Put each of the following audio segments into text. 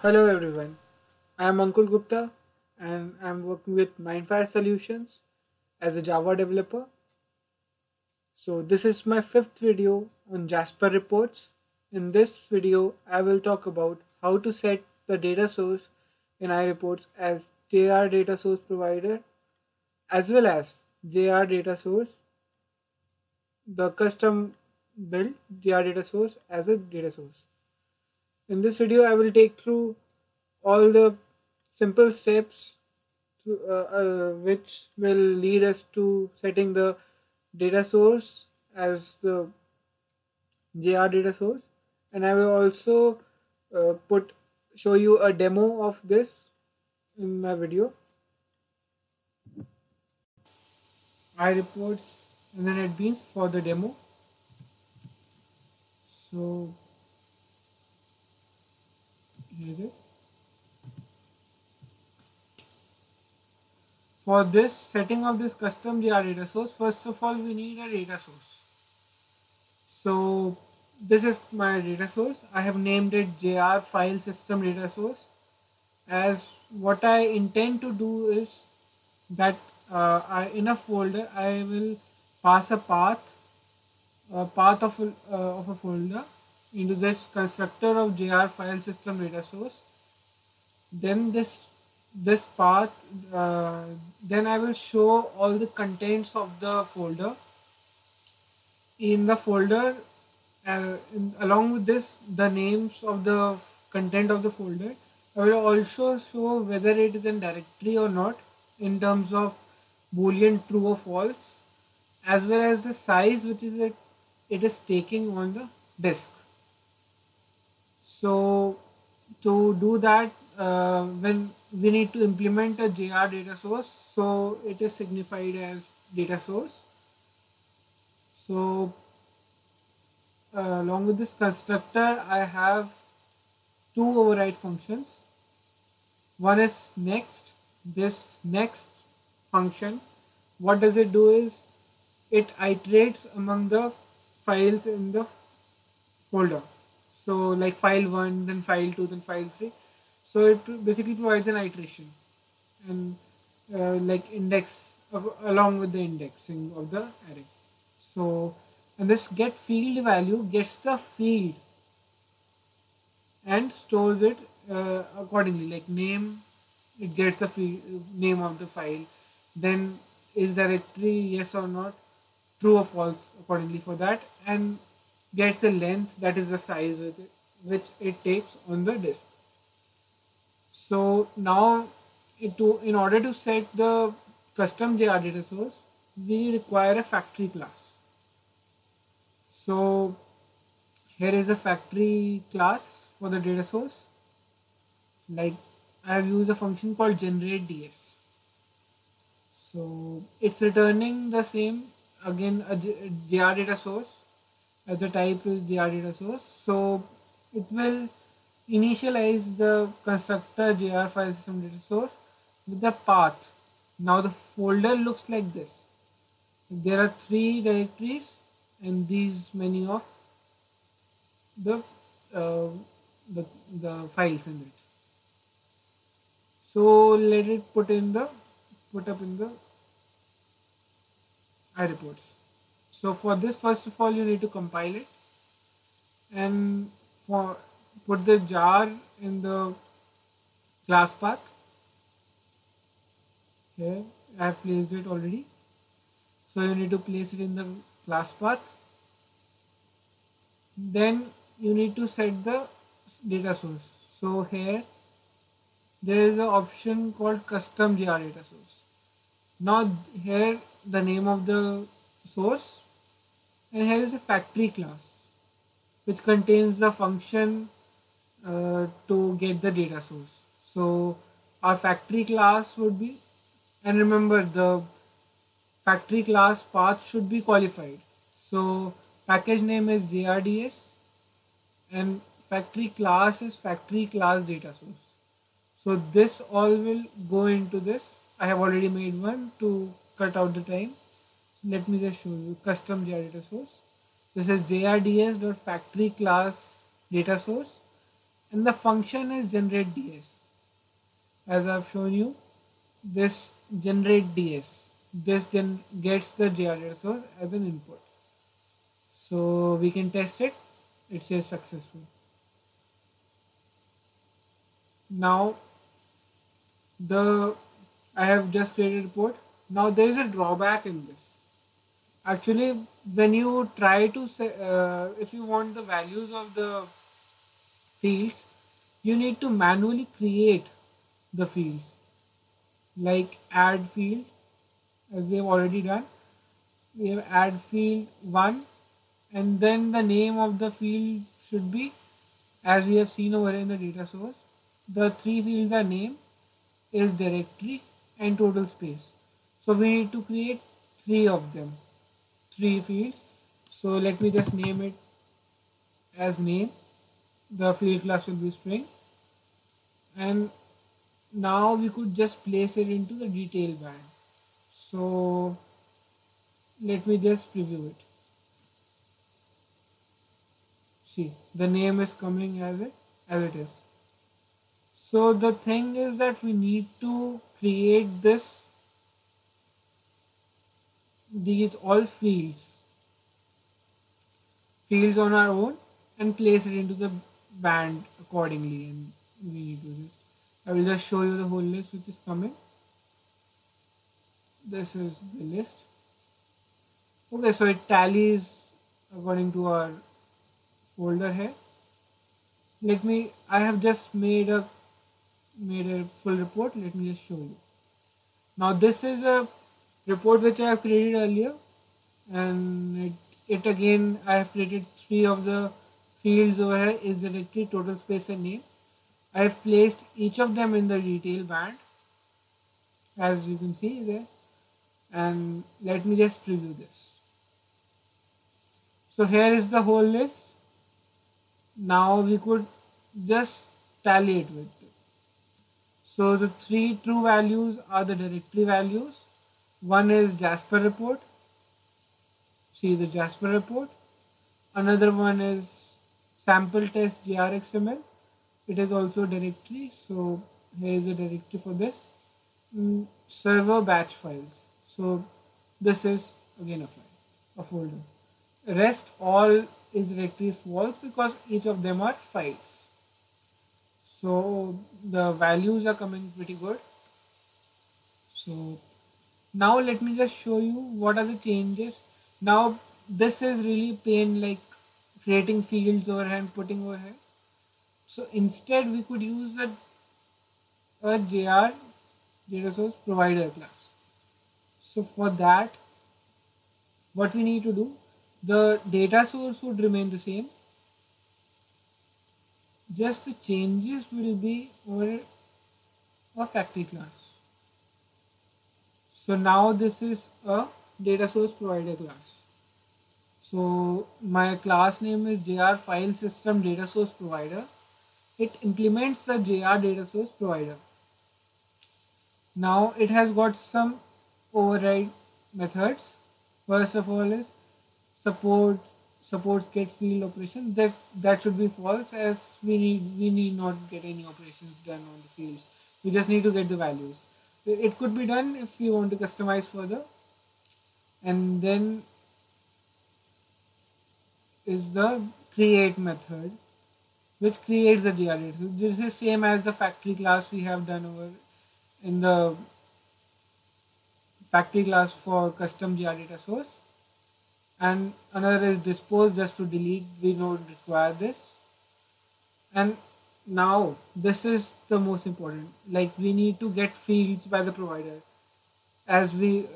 Hello everyone, I am Ankul Gupta and I am working with Mindfire Solutions as a Java developer. So this is my fifth video on Jasper reports. In this video, I will talk about how to set the data source in iReports as JR data source provider as well as JR data source, the custom built JR data source as a data source. In this video, I will take through all the simple steps which will lead us to setting the data source as the JR data source, and I will also put show you a demo of this in my video. I reports and then NetBeans for the demo. So here's it. For this setting of this custom JR data source, first of all we need a data source. So this is my data source. I have named it JR file system data source, as what I intend to do is that in a folder I will pass a path of a folder into this constructor of JR file system data source. Then this path, then I will show all the contents of the folder in the folder, along with this the names of the content of the folder. I will also show whether it is in directory or not in terms of boolean true or false, as well as the size which is it is taking on the disk. So to do that, when we need to implement a JR data source, so it is signified as data source. So along with this constructor, I have two override functions. One is next. This next function, what does it do is it iterates among the files in the folder. So like file 1, then file 2, then file 3. So it basically provides an iteration and like index along with the indexing of the array. So and this get field value gets the field and stores it accordingly, like name, it gets the name of the file, then is directory yes or not, true or false accordingly for that, and gets a length, that is the size with it, which it takes on the disk. So now in order to set the custom JR data source, we require a factory class. So here is a factory class for the data source. Like I have used a function called generate ds. So it's returning the same, again a JR data source, as the type is JR data source. So it will initialize the constructor JR file system data source with the path. Now the folder looks like this. There are three directories and these many of the uh, the, the files in it. So let it put up in the iReports. So for this, first of all, you need to compile it and for put the jar in the class path. Here I have placed it already. So you need to place it in the class path. Then you need to set the data source. So here there is an option called custom JR data source. Now here the name of the source, and here is a factory class which contains the function to get the data source. So our factory class would be, and remember the factory class path should be qualified. So package name is JRDS and factory class is factory class data source. So this all will go into this. I have already made one to cut out the time. So let me just show you custom JR data source. This is jrds.factory class data source, and the function is generate ds. As I've shown you, this generate ds. This gets the JR data source as an input. So we can test it. It says successful. Now the I have just created a report. Now there is a drawback in this. Actually, when you try to say, if you want the values of the fields, you need to manually create the fields, like add field, as we have already done. We have add field 1, and then the name of the field should be, as we have seen over in the data source, the three fields are name, is directory, and total space. So we need to create three of them, three fields. So let me just name it as name. The field class will be string, and now we could just place it into the detail band. So let me just preview it. See, the name is coming as it is. So the thing is that we need to create these all fields on our own, and place it into the band accordingly, and we need to just, I will just show you the whole list which is coming. This is the list. Okay, so it tallies according to our folder here. I have just made a full report. Let me just show you. Now this is a report which I have created earlier, and it again I have created three of the fields over here, is directory, total space, and name. I have placed each of them in the detail band, as you can see there, and let me just preview this. So here is the whole list. Now we could just tally it with it. So the three true values are the directory values. One is Jasper report. See the Jasper report. Another one is sample test grxml. It is also directory. So here is a directory for this. Server batch files. So this is again a file, a folder. Rest all is directories false because each of them are files. So the values are coming pretty good. So now let me just show you what are the changes. Now this is really pain, like creating fields over here and putting over here. So instead we could use a JR data source provider class. So for that, what we need to do, the data source would remain the same, just the changes will be over a factory class. So now this is a data source provider class. So my class name is JR file system data source provider. It implements the JR data source provider. Now it has got some override methods. First of all is supports get field operation. That should be false, as we need not get any operations done on the fields. We just need to get the values. It could be done if we want to customize further. And then is the create method, which creates the GR data. So this is same as the factory class we have done over in the factory class for custom GR data source. And another is dispose, just to delete, we don't require this. And now this is the most important, like we need to get fields by the provider, as we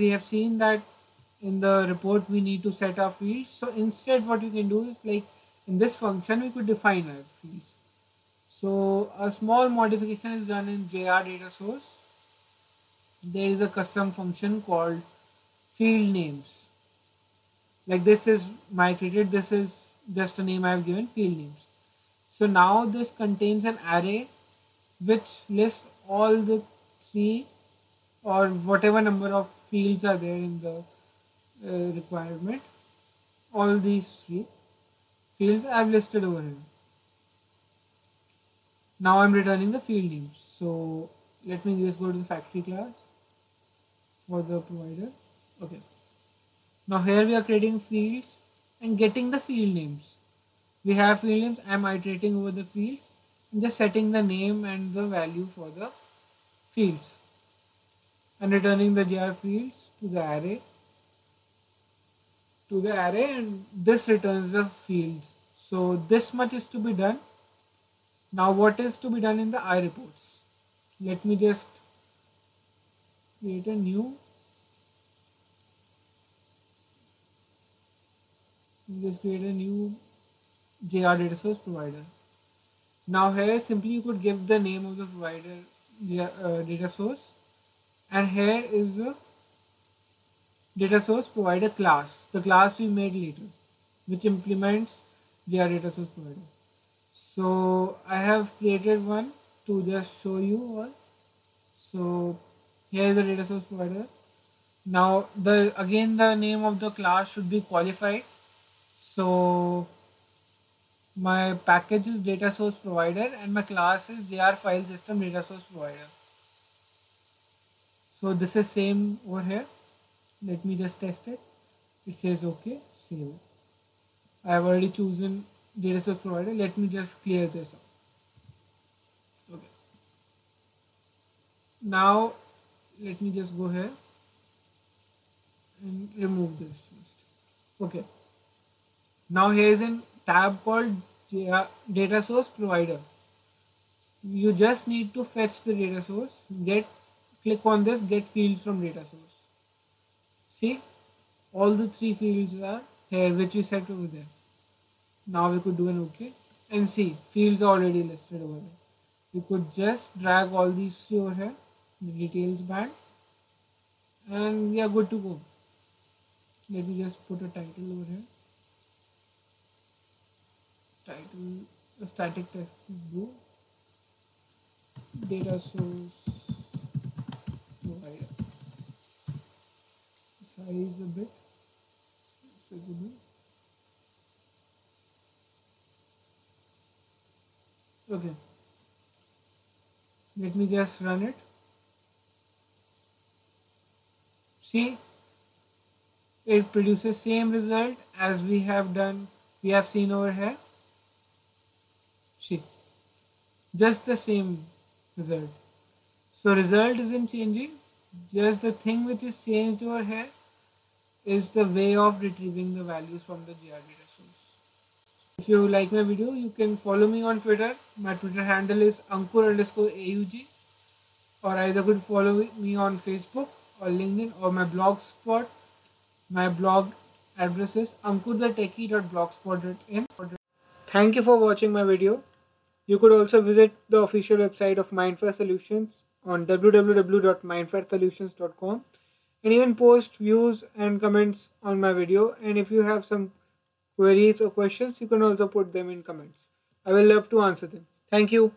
have seen that in the report we need to set our fields. So instead what we can do is, like in this function we could define our fields. So a small modification is done in JR data source. There is a custom function called field names. Like this is my created, this is just a name I have given, field names. So now this contains an array which lists all the three or whatever number of fields are there in the requirement. All these three fields I have listed over here. Now I'm returning the field names. So let me just go to the factory class for the provider. Okay. Now here we are creating fields and getting the field names. We have field names. I'm iterating over the fields and just setting the name and the value for the fields and returning the jar fields to the array and this returns the fields. So this much is to be done. Now what is to be done in the iReports? Let me just create a new JR data source provider. Now here simply you could give the name of the provider data source, and here is the data source provider class, the class we made later, which implements JR data source provider. So I have created one to just show you all. So here is the data source provider. Now the name of the class should be qualified. So my package is data source provider and my class is JR file system data source provider. So this is same over here. Let me just test it. It says okay, save. I have already chosen data source provider. Let me just clear this up. Okay. Now let me just go here and remove this first. Okay. Now here is a tab called data source provider. You just need to fetch the data source. Click on this get fields from data source. See, all the three fields are here which we set over there. Now we could do an OK and see fields are already listed over there. We could just drag all these three over here, the details band, and we are good to go. Let me just put a title over here. Title, a static text blue, data source provider. Size a bit visible. Okay. Let me just run it. See, it produces same result as we have seen over here. See, just the same result. So result isn't changing, just the thing which is changed over here is the way of retrieving the values from the GR data source. If you like my video, you can follow me on Twitter. My Twitter handle is Ankur_AUG, or either could follow me on Facebook or LinkedIn or my blogspot. My blog address is ankurthetechie.blogspot.in. Thank you for watching my video. You could also visit the official website of Mindfare Solutions on www.mindfaresolutions.com and even post views and comments on my video. And if you have some queries or questions, you can also put them in comments. I will love to answer them. Thank you.